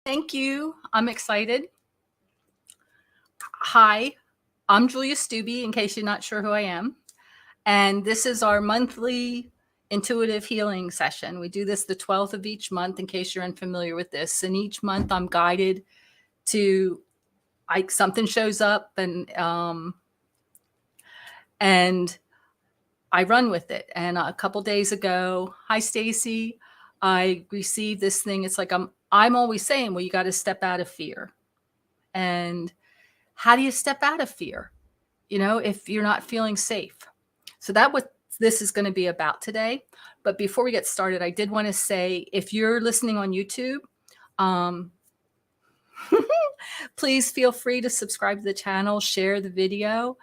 Thank you. I'm excited. Hi, I'm Julia Stubbe, in case you're not sure who I am. And this is our monthly intuitive healing session. We do this the 12th of each month, in case you're unfamiliar with this. And each month I'm guided to, something shows up and I run with it. And a couple days ago, hi Stacy, I received this thing. It's like I'm always saying, well, you got to step out of fear. And how do you step out of fear? If you're not feeling safe. So that's what this is going to be about today. But before we get started, I did want to say, if you're listening on YouTube, please feel free to subscribe to the channel, share the video.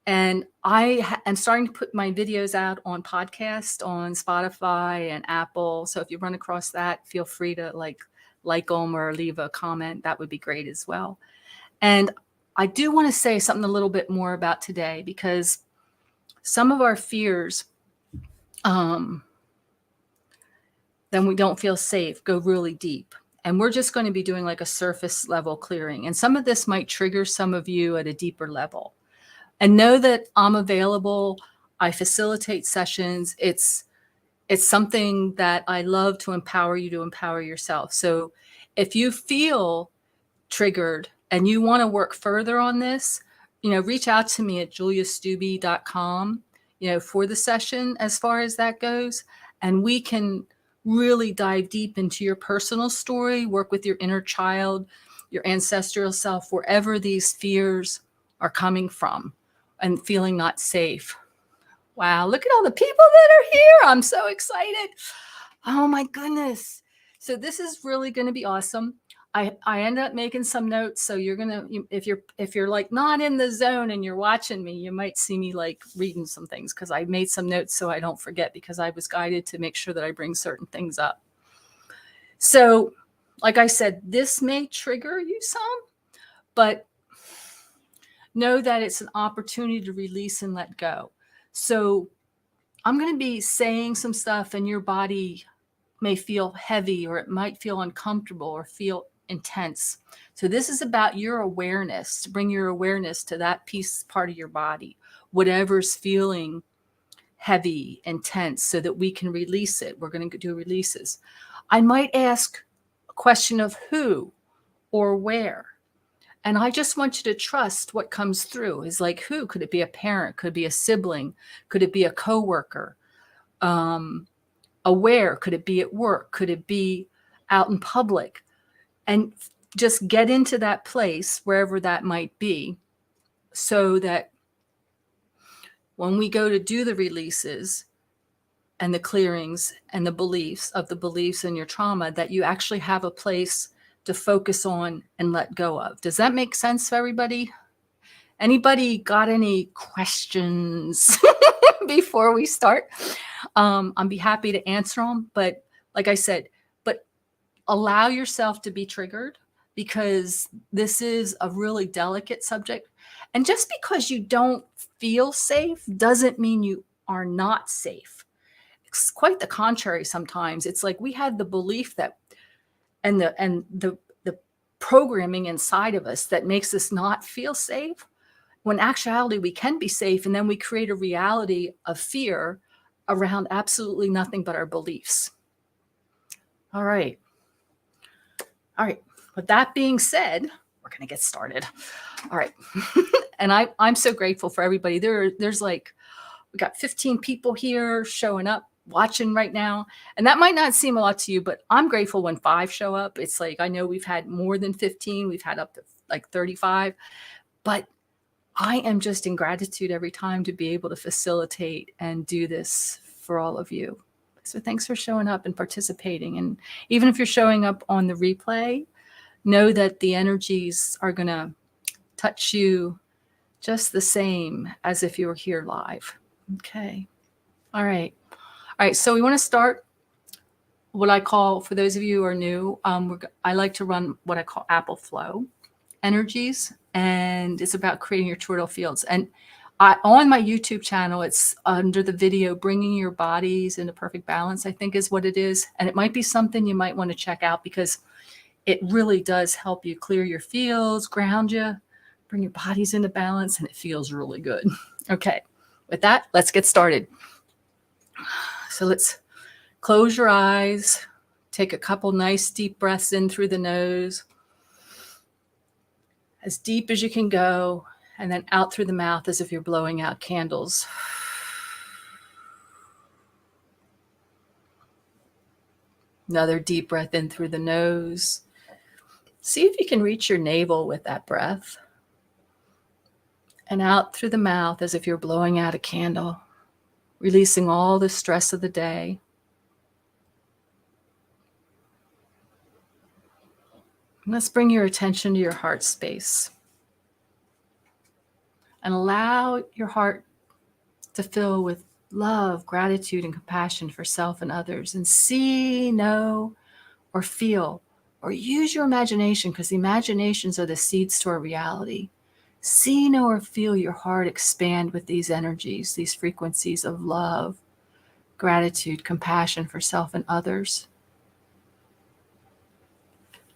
And I am starting to put my videos out on podcast on Spotify and Apple. So if you run across that, feel free to like them or leave a comment. That would be great as well. And I do want to say something a little bit more about today, because some of our fears, then we don't feel safe, go really deep. And we're just going to be doing like a surface level clearing. And some of this might trigger some of you at a deeper level. And know that I'm available. I facilitate sessions. It's something that I love to empower you to empower yourself. So if you feel triggered and you want to work further on this, reach out to me at juliastubbe.com, for the session as far as that goes. And we can really dive deep into your personal story, work with your inner child, your ancestral self, wherever these fears are coming from and feeling not safe. Wow, look at all the people that are here. I'm so excited. Oh my goodness. So this is really going to be awesome. I end up making some notes. So you're going to, if you're like not in the zone and you're watching me, you might see me like reading some things, because I made some notes so I don't forget, because I was guided to make sure that I bring certain things up. So like I said, this may trigger you some, but know that it's an opportunity to release and let go. So I'm going to be saying some stuff and your body may feel heavy, or it might feel uncomfortable or feel intense. So this is about your awareness, to bring your awareness to that part of your body, whatever's feeling heavy, intense, so that we can release it. We're going to do releases. I might ask a question of who or where. And I just want you to trust what comes through. Is like, who? Could it be a parent? Could it be a sibling? Could it be a coworker? Aware? Could it be at work? Could it be out in public? And just get into that place, wherever that might be, so that when we go to do the releases and the clearings and the beliefs in your trauma, that you actually have a place to focus on and let go of. Does that make sense for everybody? Anybody got any questions before we start? I'd be happy to answer them. But like I said, allow yourself to be triggered, because this is a really delicate subject. And just because you don't feel safe doesn't mean you are not safe. It's quite the contrary sometimes. It's like we have the belief that and the programming inside of us that makes us not feel safe, when actuality we can be safe. And then we create a reality of fear around absolutely nothing but our beliefs. All right. With that being said, we're going to get started. All right. And I'm so grateful for everybody. There's like, we got 15 people here showing up, watching right now. And that might not seem a lot to you, but I'm grateful when 5 show up. It's like, I know we've had more than 15. We've had up to like 35. But I am just in gratitude every time to be able to facilitate and do this for all of you. So thanks for showing up and participating. And even if you're showing up on the replay, know that the energies are going to touch you just the same as if you were here live. Okay. All right. So we want to start what I call, for those of you who are new, I like to run what I call apple flow energies. And it's about creating your chordal fields. And On my YouTube channel, it's under the video, Bringing Your Bodies into Perfect Balance, I think is what it is. And it might be something you might want to check out because it really does help you clear your fields, ground you, bring your bodies into balance, and it feels really good. Okay, with that, let's get started. So let's close your eyes, take a couple nice deep breaths in through the nose, as deep as you can go, and then out through the mouth as if you're blowing out candles. Another deep breath in through the nose. See if you can reach your navel with that breath. And out through the mouth as if you're blowing out a candle, releasing all the stress of the day. And let's bring your attention to your heart space. And allow your heart to fill with love, gratitude, and compassion for self and others. And see, know, or feel, or use your imagination, because the imaginations are the seeds to our reality. See, know, or feel your heart expand with these energies, these frequencies of love, gratitude, compassion for self and others.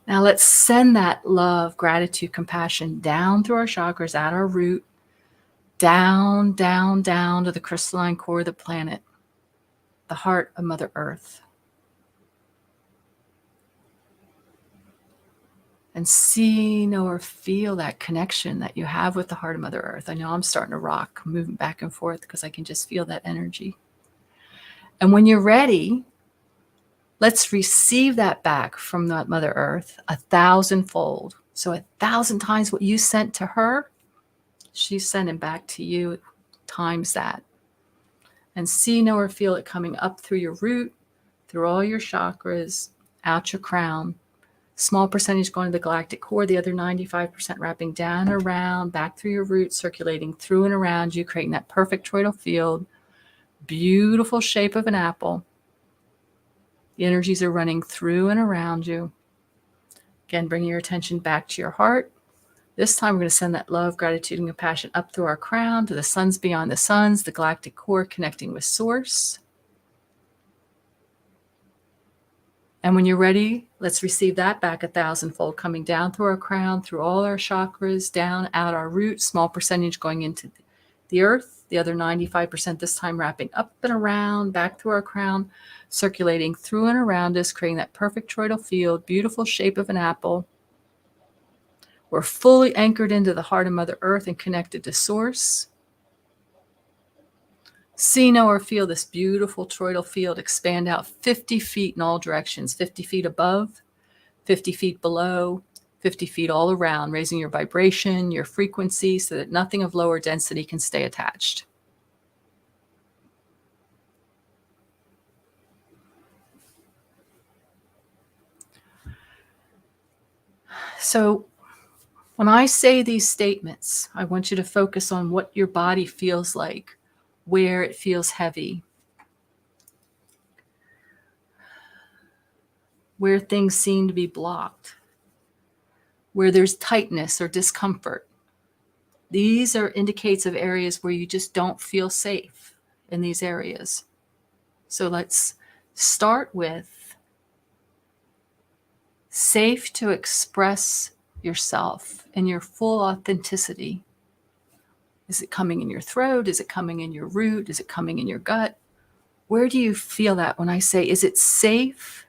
Now let's send that love, gratitude, compassion down through our chakras, at our root, down, down, down to the crystalline core of the planet, the heart of Mother Earth. And see, know, or feel that connection that you have with the heart of Mother Earth. I know I'm starting to rock, moving back and forth because I can just feel that energy. And when you're ready, let's receive that back from that Mother Earth 1,000-fold. So 1,000 times what you sent to her, she's sending back to you times that. And see, know, or feel it coming up through your root, through all your chakras, out your crown. Small percentage going to the galactic core, the other 95% wrapping down and around, back through your roots, circulating through and around you, creating that perfect toroidal field. Beautiful shape of an apple. The energies are running through and around you. Again, bring your attention back to your heart. This time we're going to send that love, gratitude, and compassion up through our crown to the suns beyond the suns, the galactic core connecting with source. And when you're ready, let's receive that back 1,000-fold, coming down through our crown, through all our chakras, down, out our root, small percentage going into the earth, the other 95% this time wrapping up and around, back through our crown, circulating through and around us, creating that perfect toroidal field, beautiful shape of an apple. We're fully anchored into the heart of Mother Earth and connected to source. See, know, or feel this beautiful toroidal field expand out 50 feet in all directions, 50 feet above, 50 feet below, 50 feet all around, raising your vibration, your frequency, so that nothing of lower density can stay attached. So when I say these statements, I want you to focus on what your body feels like, where it feels heavy, where things seem to be blocked, where there's tightness or discomfort. These are indicates of areas where you just don't feel safe in these areas. So let's start with safe to express yourself in your full authenticity. Is it coming in your throat? Is it coming in your root? Is it coming in your gut? Where do you feel that when I say, is it safe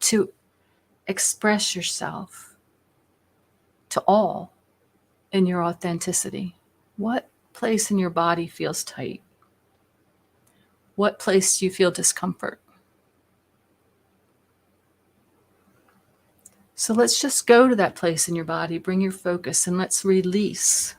to express yourself to all in your authenticity? What place in your body feels tight? What place do you feel discomfort? So let's just go to that place in your body, bring your focus, and let's release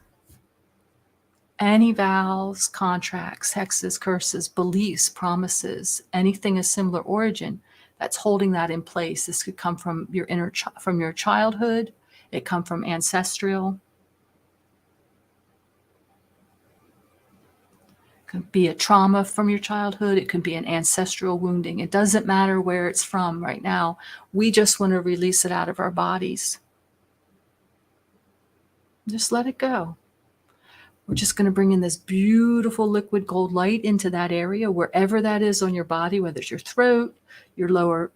any vows, contracts, hexes, curses, beliefs, promises, anything of similar origin that's holding that in place. This could come from your from your childhood. It come from ancestral. It could be a trauma from your childhood. It could be an ancestral wounding. It doesn't matter where it's from right now. We just want to release it out of our bodies. Just let it go. We're just going to bring in this beautiful liquid gold light into that area, wherever that is on your body, whether it's your throat, your lower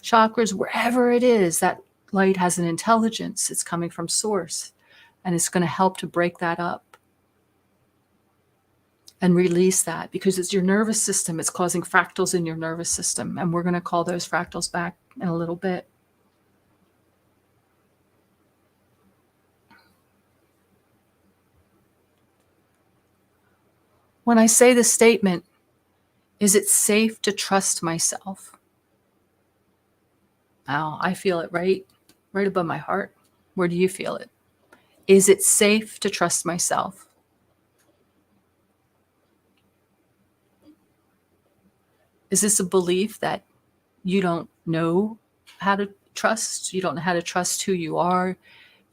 chakras, wherever it is. That light has an intelligence. It's coming from source, and it's going to help to break that up and release that, because it's your nervous system. It's causing fractals in your nervous system, and we're going to call those fractals back in a little bit. When I say the statement, is it safe to trust myself? Wow, I feel it right above my heart. Where do you feel it? Is it safe to trust myself? Is this a belief that you don't know how to trust? You don't know how to trust who you are?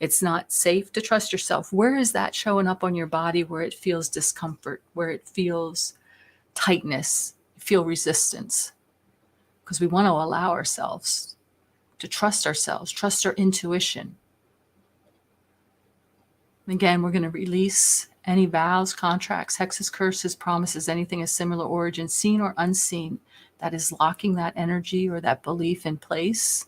It's not safe to trust yourself. Where is that showing up on your body, where it feels discomfort, where it feels tightness, feel resistance? Because we want to allow ourselves to trust ourselves, trust our intuition. Again, we're going to release any vows, contracts, hexes, curses, promises, anything of similar origin, seen or unseen, that is locking that energy or that belief in place.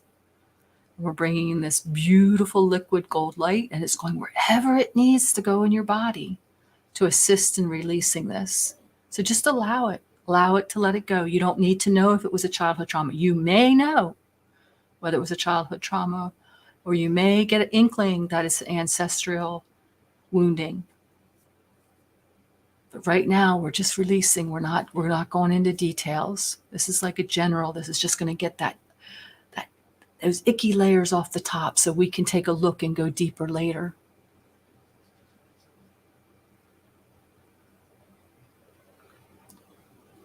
We're bringing in this beautiful liquid gold light, and it's going wherever it needs to go in your body to assist in releasing this. So just allow it to let it go. You don't need to know if it was a childhood trauma. You may know whether it was a childhood trauma, or you may get an inkling that it's ancestral wounding. But right now we're just releasing. We're not going into details. This is like a general. This is just going to get those icky layers off the top, so we can take a look and go deeper later.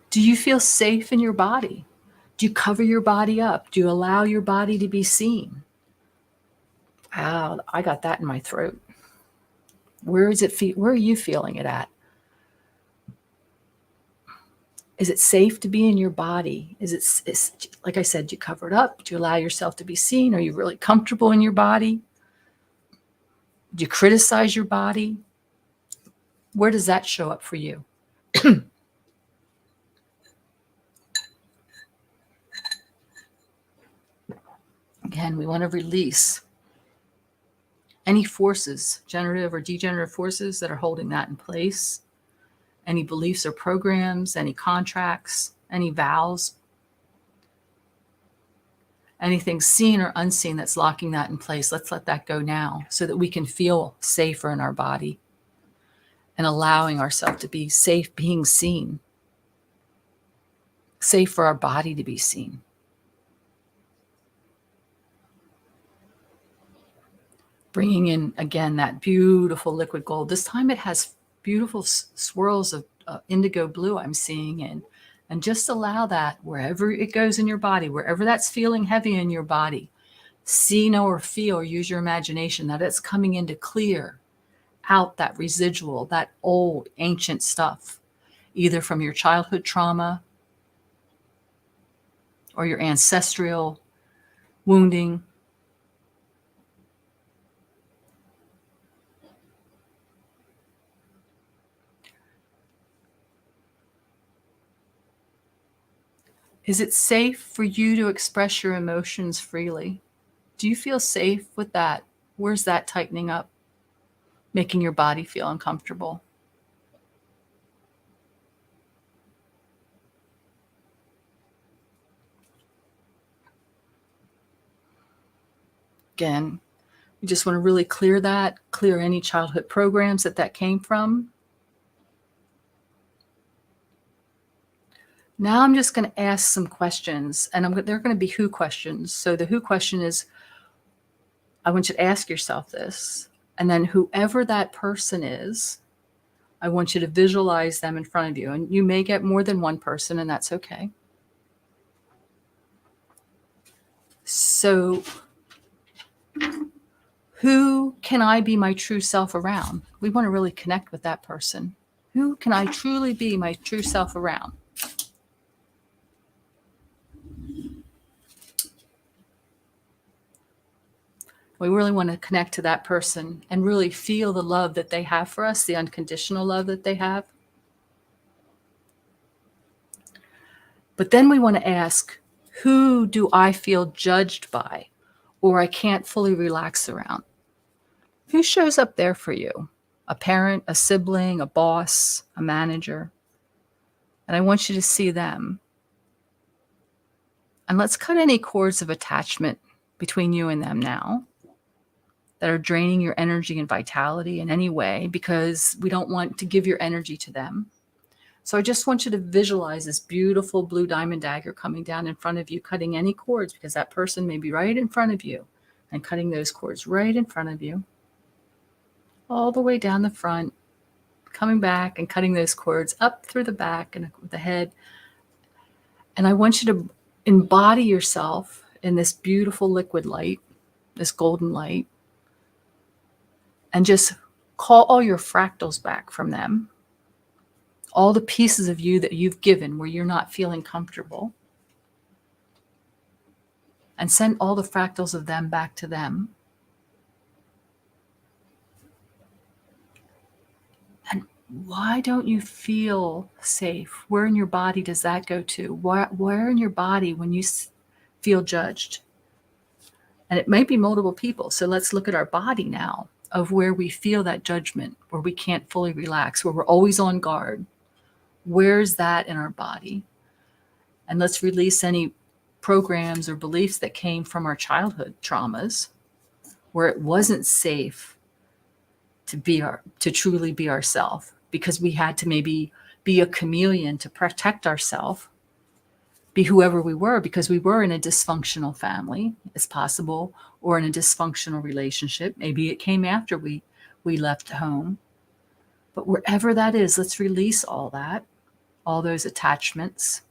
Do you feel safe in your body? Do you cover your body up? Do you allow your body to be seen? Wow, I got that in my throat. Where is it? Where are you feeling it at? Is it safe to be in your body? Is like I said, do you cover it up? Do you allow yourself to be seen? Are you really comfortable in your body? Do you criticize your body? Where does that show up for you? Again, we want to release any forces, generative or degenerative forces, that are holding that in place. Any beliefs or programs, any contracts, any vows, anything seen or unseen that's locking that in place. Let's let that go now, so that we can feel safer in our body and allowing ourselves to be safe being seen, safe for our body to be seen. Bringing in, again, that beautiful liquid gold. This time it has beautiful swirls of indigo blue I'm seeing in. And just allow that wherever it goes in your body, wherever that's feeling heavy in your body, see, know, or feel, or use your imagination that it's coming in to clear out that residual, that old ancient stuff, either from your childhood trauma or your ancestral wounding. Is it safe for you to express your emotions freely? Do you feel safe with that? Where's that tightening up, making your body feel uncomfortable? Again, we just want to really clear any childhood programs that came from. Now I'm just going to ask some questions, and they're going to be who questions. So the who question is, I want you to ask yourself this, and then whoever that person is, I want you to visualize them in front of you. And you may get more than one person, and that's okay. So who can I be my true self around? We want to really connect with that person. Who can I truly be my true self around? We really want to connect to that person and really feel the love that they have for us, the unconditional love that they have. But then we want to ask, who do I feel judged by or I can't fully relax around? Who shows up there for you? A parent, a sibling, a boss, a manager. And I want you to see them. And let's cut any cords of attachment between you and them now that are draining your energy and vitality in any way, because we don't want to give your energy to them. So I just want you to visualize this beautiful blue diamond dagger coming down in front of you, cutting any cords, because that person may be right in front of you, and cutting those cords right in front of you, all the way down the front, coming back and cutting those cords up through the back and the head. And I want you to embody yourself in this beautiful liquid light, this golden light, and just call all your fractals back from them, all the pieces of you that you've given where you're not feeling comfortable, and send all the fractals of them back to them. And why don't you feel safe? Where in your body does that go to? Where in your body when you feel judged? And it might be multiple people. So let's look at our body now of where we feel that judgment, where we can't fully relax, where we're always on guard. Where's that in our body? And let's release any programs or beliefs that came from our childhood traumas, where it wasn't safe to truly be ourselves, because we had to maybe be a chameleon to protect ourselves, be whoever we were, because we were in a dysfunctional family, as possible, or in a dysfunctional relationship. Maybe it came after we left home. But wherever that is, let's release all that, all those attachments.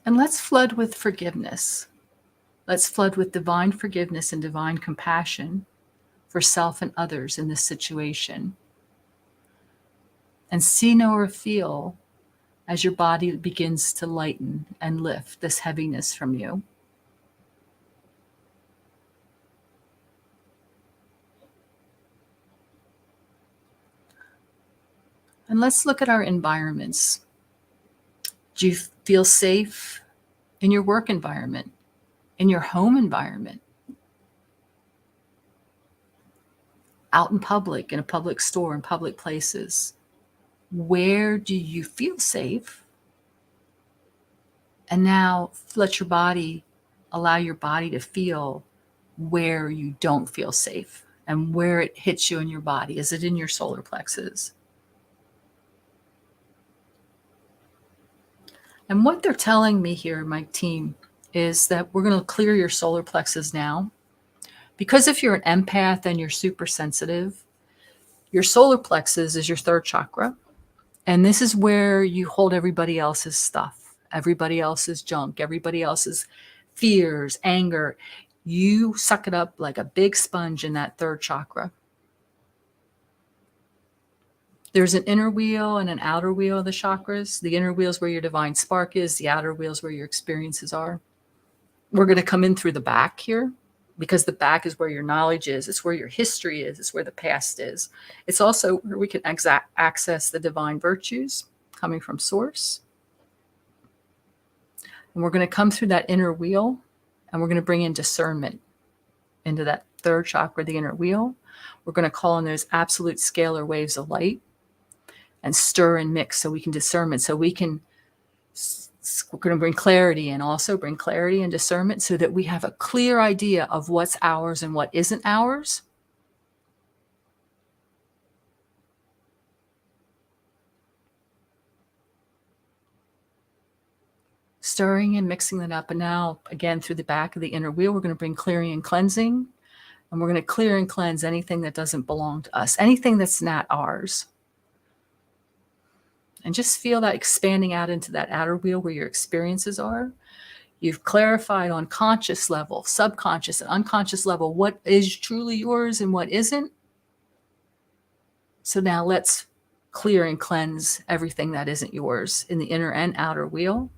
And let's flood with forgiveness. Let's flood with divine forgiveness and divine compassion for self and others in this situation. And see, know, or feel as your body begins to lighten and lift this heaviness from you. And let's look at our environments. Do you feel safe in your work environment, in your home environment, out in public, in a public store, in public places? Where do you feel safe? And now let your body, allow your body to feel where you don't feel safe and where it hits you in your body. Is it in your solar plexus? And what they're telling me here, my team, is that we're going to clear your solar plexus now. Because if you're an empath and you're super sensitive, your solar plexus is your third chakra. And this is where you hold everybody else's stuff, everybody else's junk, everybody else's fears, anger. You suck it up like a big sponge in that third chakra. There's an inner wheel and an outer wheel of the chakras. The inner wheel is where your divine spark is. The outer wheel is where your experiences are. We're going to come in through the back here, because the back is where your knowledge is. It's where your history is. It's where the past is. It's also where we can access the divine virtues coming from source. And we're going to come through that inner wheel, and we're going to bring in discernment into that third chakra, the inner wheel. We're going to call in those absolute scalar waves of light and stir and mix so we can discernment, so we can, we're going to bring clarity and also bring clarity and discernment so that we have a clear idea of what's ours and what isn't ours. Stirring and mixing that up. And now, again, through the back of the inner wheel, we're going to bring clearing and cleansing. And we're going to clear and cleanse anything that doesn't belong to us, anything that's not ours. And just feel that expanding out into that outer wheel where your experiences are. You've clarified on conscious level, subconscious and unconscious level, what is truly yours and what isn't. So now let's clear and cleanse everything that isn't yours in the inner and outer wheel.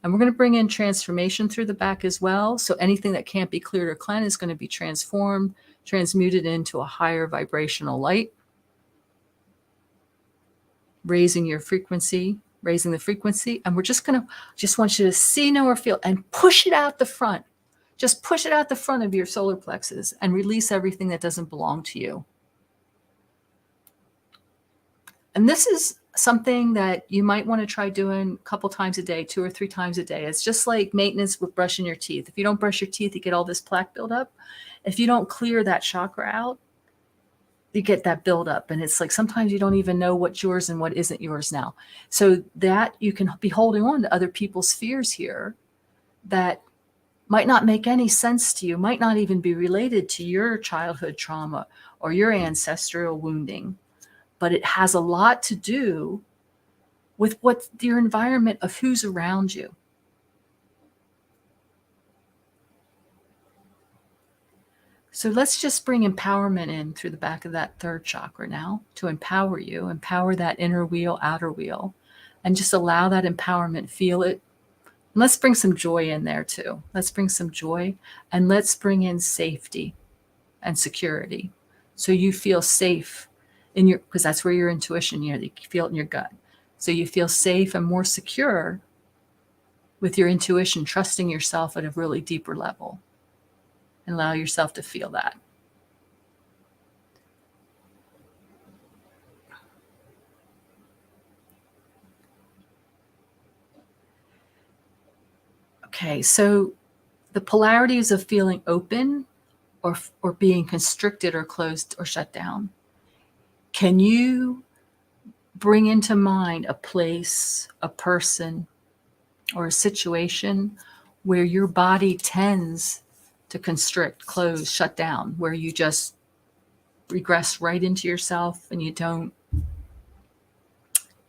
And we're going to bring in transformation through the back as well. So anything that can't be cleared or cleansed is going to be transformed, transmuted into a higher vibrational light, raising your frequency, raising the frequency. And we're just want you to see, know, or feel and push it out the front. Just push it out the front of your solar plexus and release everything that doesn't belong to you. And this is something that you might want to try doing a couple times a day, 2 or 3 times a day. It's just like maintenance with brushing your teeth. If you don't brush your teeth, you get all this plaque buildup. If you don't clear that chakra out, you get that buildup. And it's like sometimes you don't even know what's yours and what isn't yours now. So that you can be holding on to other people's fears here that might not make any sense to you, might not even be related to your childhood trauma or your ancestral wounding. But it has a lot to do with what your environment of who's around you. So let's just bring empowerment in through the back of that third chakra now to empower you, empower that inner wheel, outer wheel, and just allow that empowerment, feel it. And let's bring some joy in there too. Let's bring some joy and let's bring in safety and security. So you feel safe in your, because that's where your intuition, you feel it in your gut. So you feel safe and more secure with your intuition, trusting yourself at a really deeper level. And allow yourself to feel that. Okay, so the polarities of feeling open or being constricted or closed or shut down. Can you bring into mind a place, a person, or a situation where your body tends to constrict, close, shut down, where you just regress right into yourself and you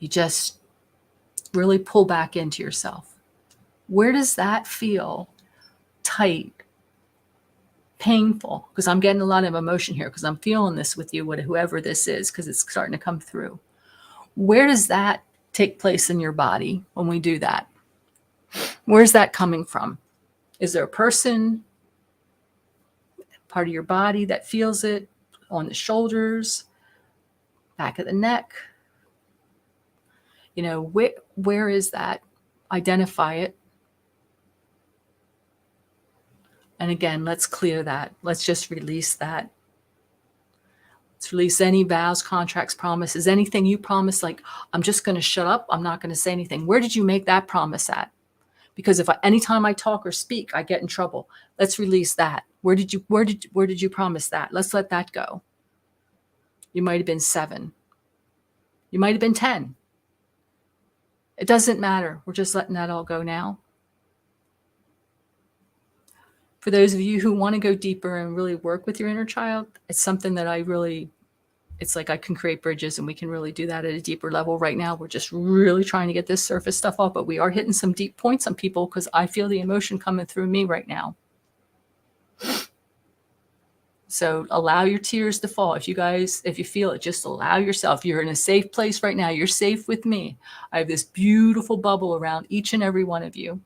just really pull back into yourself? Where does that feel tight, painful? Because I'm getting a lot of emotion here because I'm feeling this with you, whoever this is, because it's starting to come through. Where does that take place in your body when we do that? Where's that coming from? Is there a person, part of your body that feels it on the shoulders, back of the neck? You know, where is that? Identify it. And again, let's clear that. Let's just release that. Let's release any vows, contracts, promises, anything you promised, like, I'm just going to shut up. I'm not going to say anything. Where did you make that promise at? Because anytime I talk or speak, I get in trouble. Let's release that. Where did you promise that? Let's let that go. You might have been 7. You might have been 10. It doesn't matter. We're just letting that all go now. For those of you who want to go deeper and really work with your inner child, it's something that it's like I can create bridges and we can really do that at a deeper level. Right now, we're just really trying to get this surface stuff off, but we are hitting some deep points on people because I feel the emotion coming through me right now. So allow your tears to fall. If you feel it, just allow yourself. You're in a safe place right now. You're safe with me. I have this beautiful bubble around each and every one of you.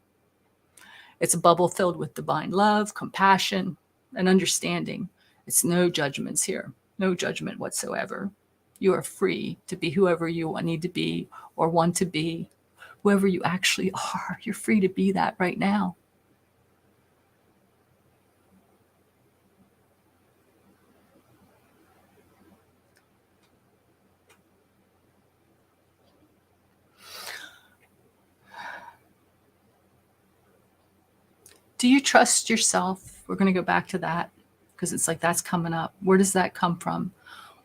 It's a bubble filled with divine love, compassion, and understanding. It's no judgments here, no judgment whatsoever. You are free to be whoever you need to be or want to be, whoever you actually are. You're free to be that right now. Do you trust yourself? We're going to go back to that because it's like that's coming up. Where does that come from?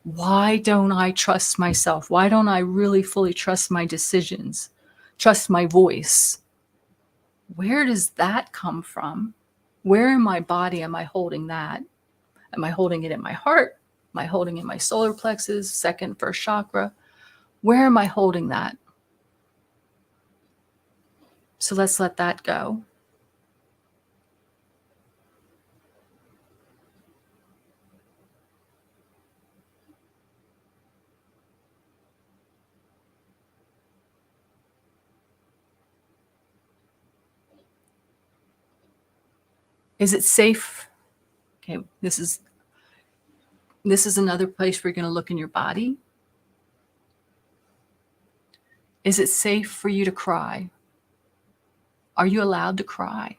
Why don't I trust myself? Why don't I really fully trust my decisions? Trust my voice? Where does that come from? Where in my body am I holding that? Am I holding it in my heart? Am I holding it in my solar plexus, second, first chakra? Where am I holding that? So let's let that go. Is it safe? Okay, this is another place where you're going to look in your body. Is it safe for you to cry? Are you allowed to cry?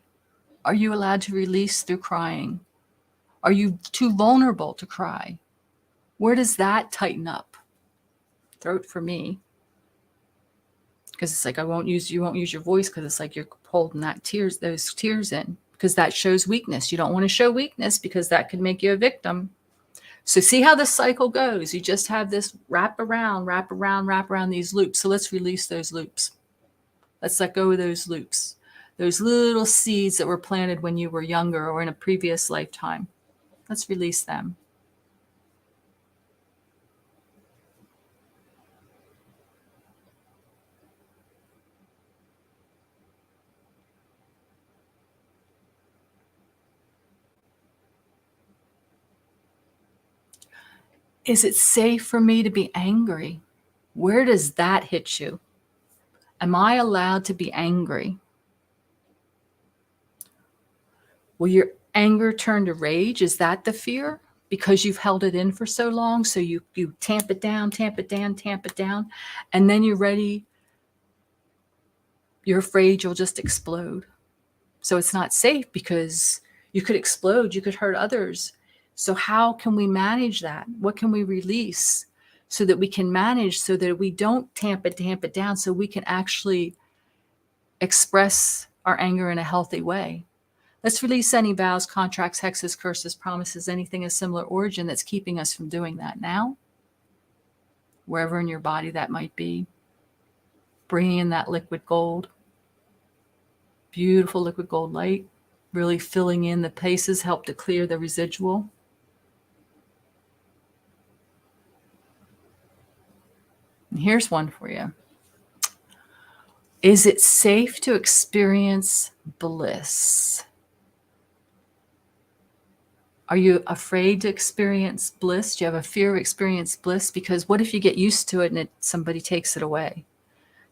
Are you allowed to release through crying? Are you too vulnerable to cry? Where does that tighten up? Throat for me. Because it's like you won't use your voice because it's like you're holding those tears in, because that shows weakness. You don't want to show weakness because that could make you a victim. So see how the cycle goes. You just have this wrap around these loops. So let's release those loops. Let's let go of those loops. Those little seeds that were planted when you were younger or in a previous lifetime. Let's release them. Is it safe for me to be angry? Where does that hit you? Am I allowed to be angry? Will your anger turn to rage? Is that the fear? Because you've held it in for so long, so you tamp it down, and then you're ready. You're afraid you'll just explode. So it's not safe because you could explode, you could hurt others. So how can we manage that? What can we release so that we can manage, so that we don't tamp it down, so we can actually express our anger in a healthy way? Let's release any vows, contracts, hexes, curses, promises, anything of similar origin that's keeping us from doing that now. Wherever in your body that might be. Bringing in that liquid gold. Beautiful liquid gold light. Really filling in the places, help to clear the residual. And here's one for you. Is it safe to experience bliss? Are you afraid to experience bliss? Do you have a fear of experience bliss? Because what if you get used to it and somebody takes it away?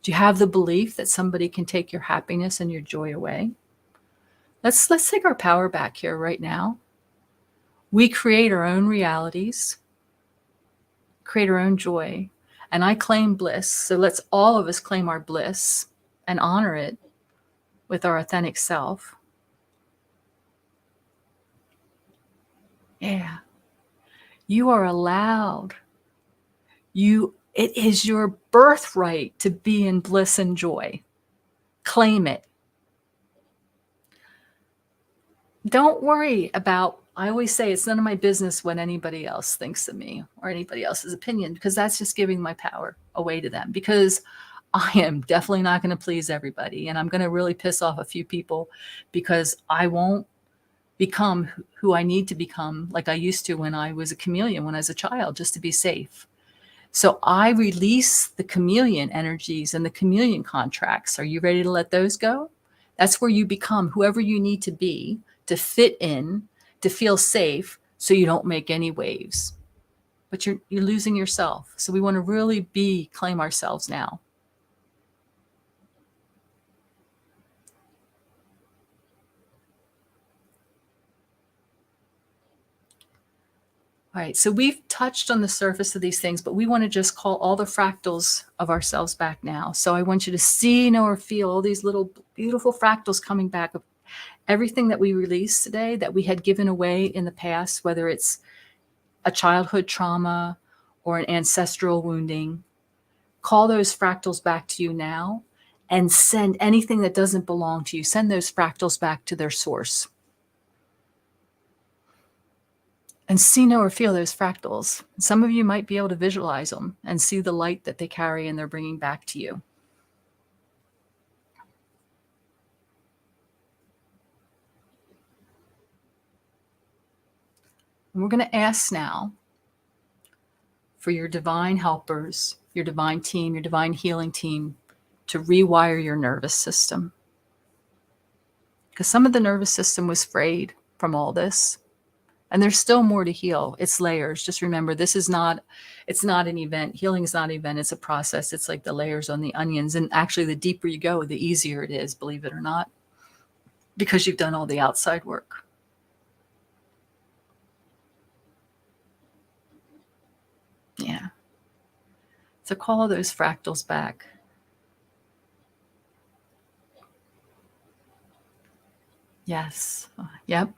Do you have the belief that somebody can take your happiness and your joy away? Let's take our power back here right now. We create our own realities, create our own joy, and I claim bliss. So let's all of us claim our bliss and honor it with our authentic self. Yeah. You are allowed. It is your birthright to be in bliss and joy. Claim it. Don't worry about, I always say it's none of my business what anybody else thinks of me or anybody else's opinion, because that's just giving my power away to them, because I am definitely not going to please everybody. And I'm going to really piss off a few people because I won't become who I need to become like I used to when I was a chameleon, when I was a child, just to be safe. So I release the chameleon energies and the chameleon contracts. Are you ready to let those go? That's where you become whoever you need to be to fit in, to feel safe, so you don't make any waves. But you're losing yourself. So we want to really claim ourselves now. All right, so we've touched on the surface of these things, but we want to just call all the fractals of ourselves back now. So I want you to see, know, or feel all these little beautiful fractals coming back of everything that we released today that we had given away in the past, whether it's a childhood trauma or an ancestral wounding. Call those fractals back to you now and send anything that doesn't belong to you. Send those fractals back to their source. And see, know, or feel those fractals. Some of you might be able to visualize them and see the light that they carry and they're bringing back to you. And we're going to ask now for your divine helpers, your divine team, your divine healing team to rewire your nervous system. Because some of the nervous system was frayed from all this. And there's still more to heal. It's layers. Just remember, it's not an event. Healing is not an event. It's a process. It's like the layers on the onions. And actually, the deeper you go, the easier it is, believe it or not, because you've done all the outside work. to call those fractals back. Yes. Yep.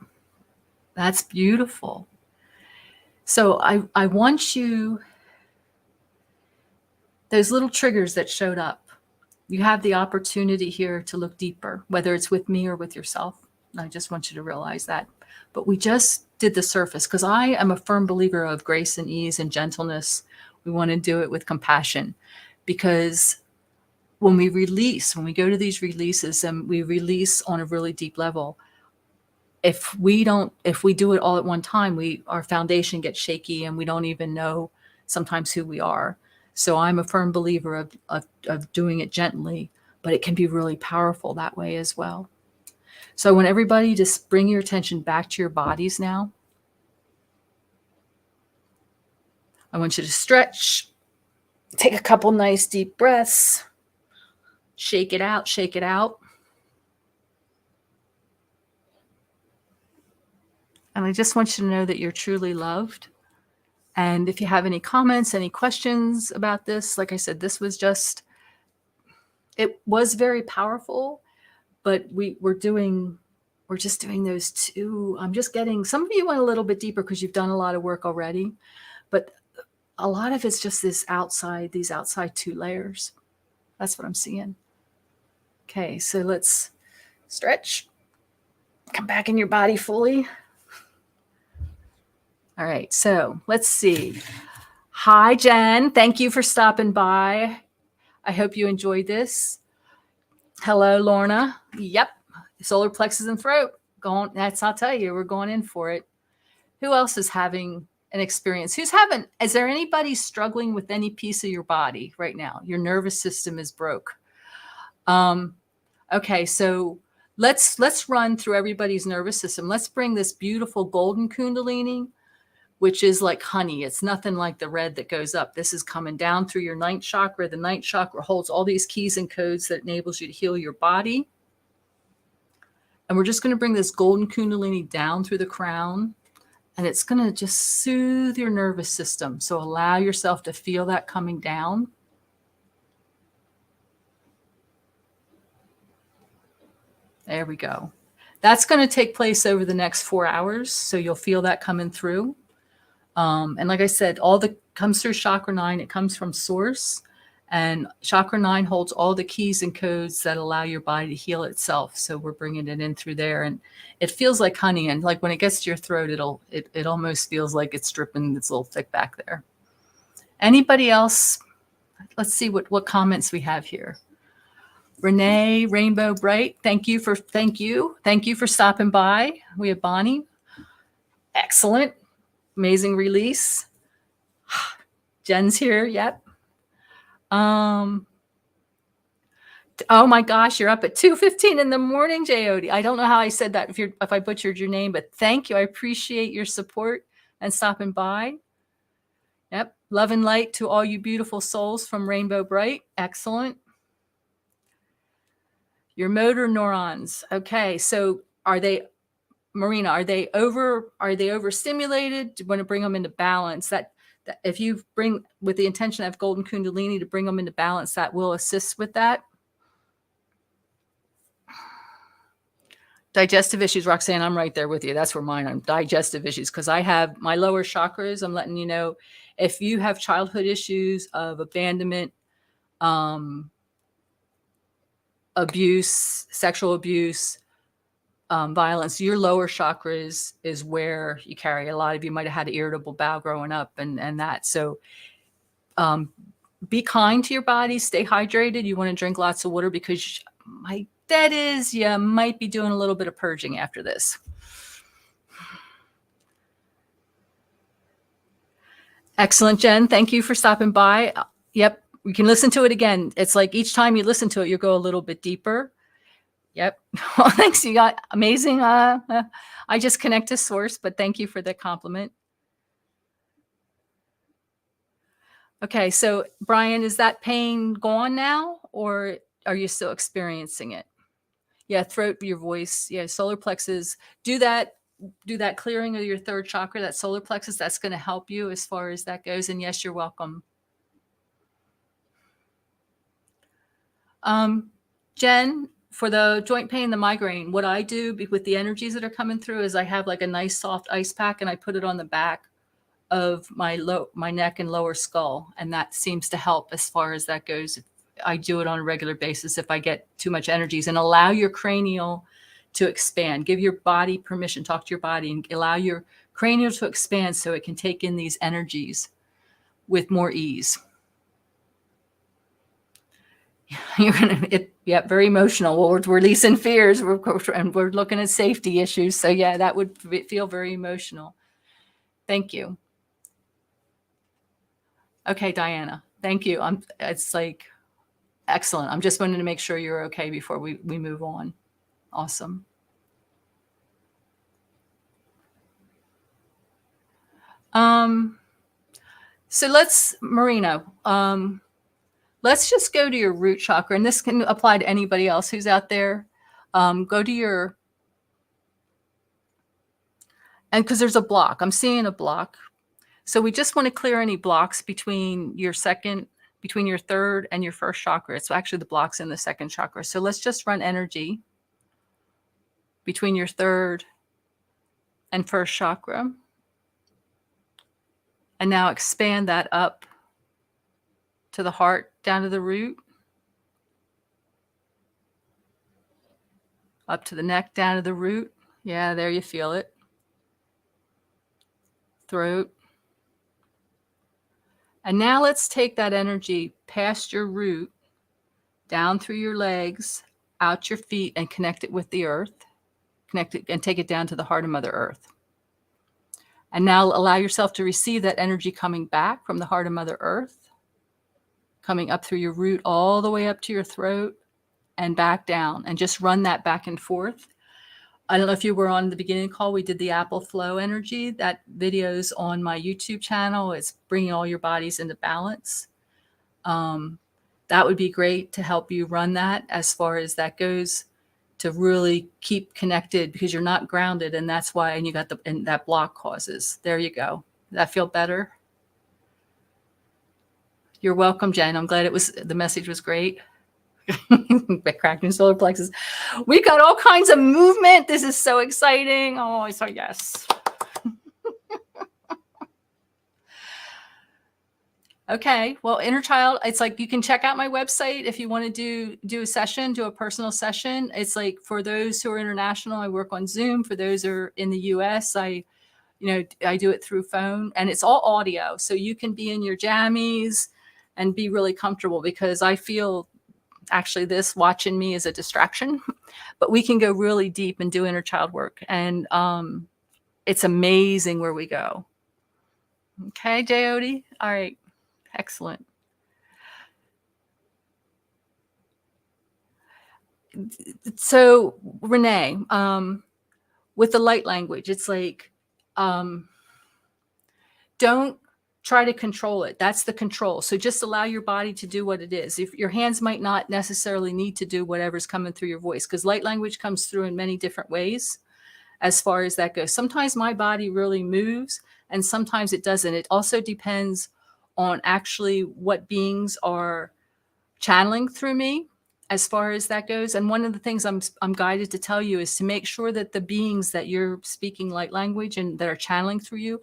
That's beautiful. So I want you, those little triggers that showed up, you have the opportunity here to look deeper, whether it's with me or with yourself. And I just want you to realize that. But we just did the surface because I am a firm believer of grace and ease and gentleness. We want to do it with compassion because when we release, when we go to these releases and we release on a really deep level, if we do it all at one time, our foundation gets shaky and we don't even know sometimes who we are. So I'm a firm believer of doing it gently, but it can be really powerful that way as well. So I want everybody to bring your attention back to your bodies now. I want you to stretch, take a couple nice deep breaths, shake it out, shake it out. And I just want you to know that you're truly loved. And if you have any comments, any questions about this, like I said, it was very powerful, but we're just doing those two. I'm just getting, some of you went a little bit deeper because you've done a lot of work already, but a lot of it's just these outside 2 layers. That's what I'm seeing. Okay, so let's stretch. Come back in your body fully. All right, so let's see. Hi, Jen. Thank you for stopping by. I hope you enjoyed this. Hello, Lorna. Yep, solar plexus and throat. I'll tell you, we're going in for it. Who else is having an experience? Is there anybody struggling with any piece of your body right now? Your nervous system is broke. Okay, so let's run through everybody's nervous system. Let's bring this beautiful golden kundalini, which is like honey. It's nothing like the red that goes up. This is coming down through your 9th chakra. The 9th chakra holds all these keys and codes that enables you to heal your body. And we're just going to bring this golden kundalini down through the crown. And it's going to just soothe your nervous system. So allow yourself to feel that coming down. There we go. That's going to take place over the next 4 hours. So you'll feel that coming through. And like I said, all that comes through chakra 9, it comes from source. And chakra 9 holds all the keys and codes that allow your body to heal itself. So we're bringing it in through there. And it feels like honey. And like when it gets to your throat, it almost feels like it's dripping. It's a little thick back there. Anybody else? Let's see what comments we have here. Renee, Rainbow Bright, thank you for stopping by. We have Bonnie. Excellent. Amazing release. Jen's here. Yep. Oh my gosh, you're up at 2:15 in the morning, Jody. I don't know how I said that if I butchered your name, but thank you. I appreciate your support and stopping by. Yep. Love and light to all you beautiful souls from Rainbow Bright. Excellent. Your motor neurons. Okay. So Marina, are they overstimulated? Do you want to bring them into balance? That if you bring with the intention of golden kundalini to bring them into balance, that will assist with that. Digestive issues, Roxanne, I'm right there with you. That's where mine are. Digestive issues, because I have my lower chakras. I'm letting you know, if you have childhood issues of abandonment, abuse, sexual abuse, violence, your lower chakras is where you carry. A lot of you might have had an irritable bowel growing up and that. So be kind to your body, stay hydrated. You want to drink lots of water because my bet is you might be doing a little bit of purging after this. Excellent, Jen. Thank you for stopping by. Yep, we can listen to it again. It's like each time you listen to it, you go a little bit deeper. Yep. Well, thanks. You got amazing. I just connect to source, but thank you for the compliment. Okay. So Brian, is that pain gone now or are you still experiencing it? Yeah. Throat, your voice. Yeah. Solar plexus. Do that clearing of your 3rd chakra, that solar plexus. That's going to help you as far as that goes. And yes, you're welcome. Jen, for the joint pain, the migraine, what I do with the energies that are coming through is I have like a nice soft ice pack and I put it on the back of my neck and lower skull. And that seems to help as far as that goes. I do it on a regular basis if I get too much energies, and allow your cranial to expand. Give your body permission, talk to your body and allow your cranial to expand so it can take in these energies with more ease. You're gonna very emotional. Well, we're releasing fears, and we're looking at safety issues. So yeah, that would feel very emotional. Thank you. Okay, Diana. Thank you. It's like excellent. I'm just wanting to make sure you're okay before we move on. Awesome. So let's, Marina, let's just go to your root chakra, and this can apply to anybody else who's out there. Go to your, and because there's a block, I'm seeing a block. So we just want to clear any blocks between your third and your first chakra. It's actually the blocks in the second chakra. So let's just run energy between your third and first chakra. And now expand that up to the heart, down to the root, up to the neck, down to the root. Yeah, there you feel it. Throat. And now let's take that energy past your root, down through your legs, out your feet, and connect it with the earth. Connect it and take it down to the heart of Mother Earth. And now allow yourself to receive that energy coming back from the heart of Mother Earth, coming up through your root all the way up to your throat and back down, and just run that back and forth. I don't know if you were on the beginning call, we did the apple flow energy. That video's on my YouTube channel. It's bringing all your bodies into balance. That would be great to help you run that as far as that goes, to really keep connected, because you're not grounded, and that's why, and you got and that block causes. There you go. Does that feel better? You're welcome, Jen. I'm glad the message was great. Cracking solar plexus. We got all kinds of movement. This is so exciting. Oh, so yes. Okay. Well, inner child, it's like you can check out my website if you want to do a session, do a personal session. It's like for those who are international, I work on Zoom. For those who are in the US, I do it through phone, and it's all audio. So you can be in your jammies and be really comfortable, because I feel actually this watching me is a distraction, but we can go really deep and do inner child work. And it's amazing where we go. Okay, Jyoti? All right. Excellent. So Renee, with the light language, it's like, don't try to control it. That's the control. So just allow your body to do what it is. If your hands might not necessarily need to do whatever's coming through your voice, because light language comes through in many different ways as far as that goes. Sometimes my body really moves and sometimes it doesn't. It also depends on actually what beings are channeling through me as far as that goes. And one of the things I'm guided to tell you is to make sure that the beings that you're speaking light language and that are channeling through you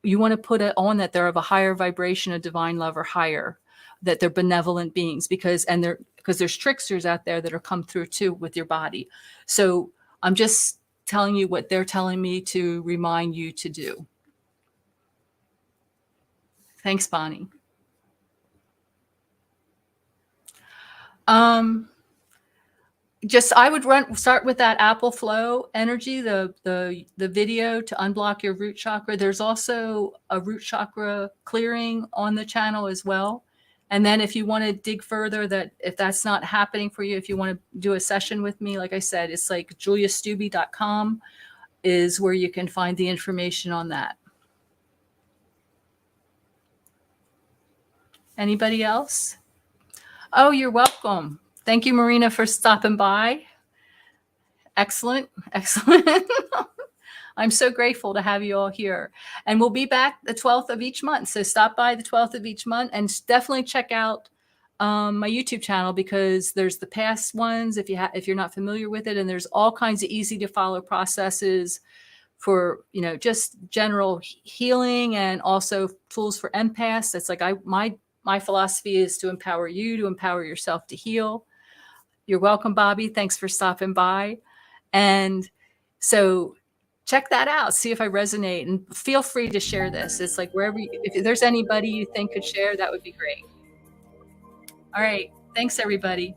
you want to put it on that they're of a higher vibration of divine love or higher, that they're benevolent beings, because there's tricksters out there that are come through too with your body. So I'm just telling you what they're telling me to remind you to do. Thanks, Bonnie. I would start with that apple flow energy, the video to unblock your root chakra. There's also a root chakra clearing on the channel as well. And then if you want to dig further, that if that's not happening for you, if you want to do a session with me, like I said, it's like juliastubbe.com is where you can find the information on that. Anybody else? Oh, you're welcome. Thank you, Marina, for stopping by. Excellent. Excellent. I'm so grateful to have you all here. And we'll be back the 12th of each month. So stop by the 12th of each month and definitely check out my YouTube channel, because there's the past ones if you're not familiar with it, and there's all kinds of easy to follow processes for, you know, just general healing, and also tools for empaths. That's like my philosophy is to empower you to empower yourself to heal. You're welcome, Bobby. Thanks for stopping by. And so check that out. See if I resonate, and feel free to share this. It's like wherever if there's anybody you think could share, that would be great. All right. Thanks, everybody.